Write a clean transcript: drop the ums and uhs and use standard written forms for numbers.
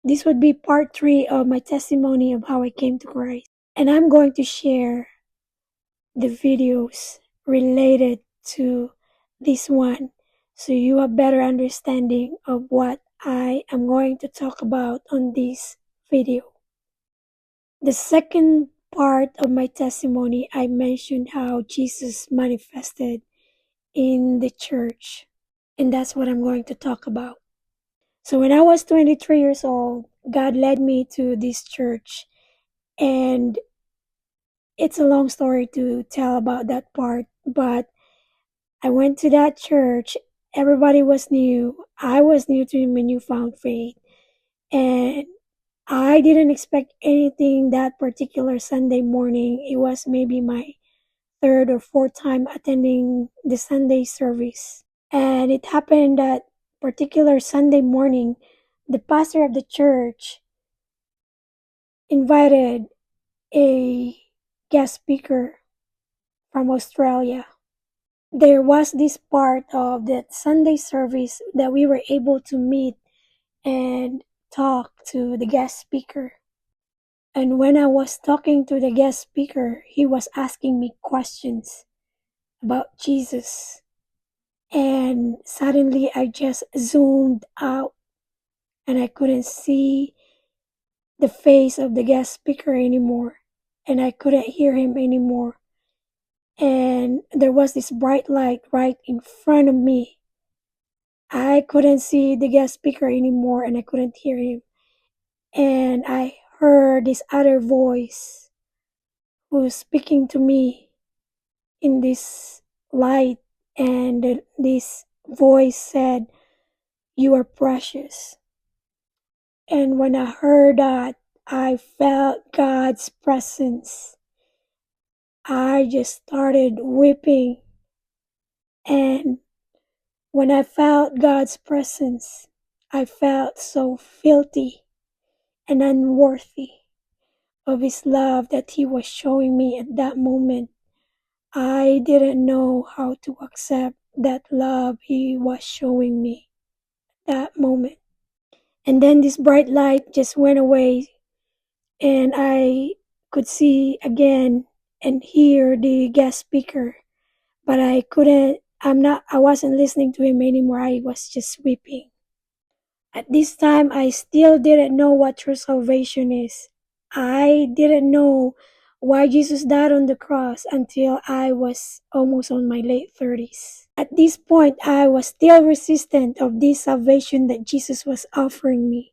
This would be part 3 of my testimony of how I came to Christ. And I'm going to share the videos related to this one so you have better understanding of what I am going to talk about on this video. The second part of my testimony, I mentioned how Jesus manifested in the church, and that's what I'm going to talk about. So when I was 23 years old, God led me to this church, and it's a long story to tell about that part, but I went to that church. Everybody was new. I was new to my newfound faith, and I didn't expect anything that particular Sunday morning. It was maybe my third or fourth time attending the Sunday service. And it happened that particular Sunday morning, the pastor of the church invited a guest speaker from Australia. There was this part of that Sunday service that we were able to meet and talk to the guest speaker. And when I was talking to the guest speaker, he was asking me questions about Jesus. And suddenly I just zoomed out and I couldn't see the face of the guest speaker anymore. And I couldn't hear him anymore. And there was this bright light right in front of me. I couldn't see the guest speaker anymore and I couldn't hear him. And I heard this other voice who was speaking to me in this light, and this voice said, "You are precious." And when I heard that, I felt God's presence. I just started weeping. And when I felt God's presence, I felt so filthy and unworthy of His love that He was showing me at that moment. I didn't know how to accept that love He was showing me that moment. And then this bright light just went away, and I could see again and hear the guest speaker, but I wasn't listening to him anymore. I was just weeping. At this time, I still didn't know what true salvation is. I didn't know why Jesus died on the cross until I was almost on my late 30s. At this point, I was still resistant of this salvation that Jesus was offering me.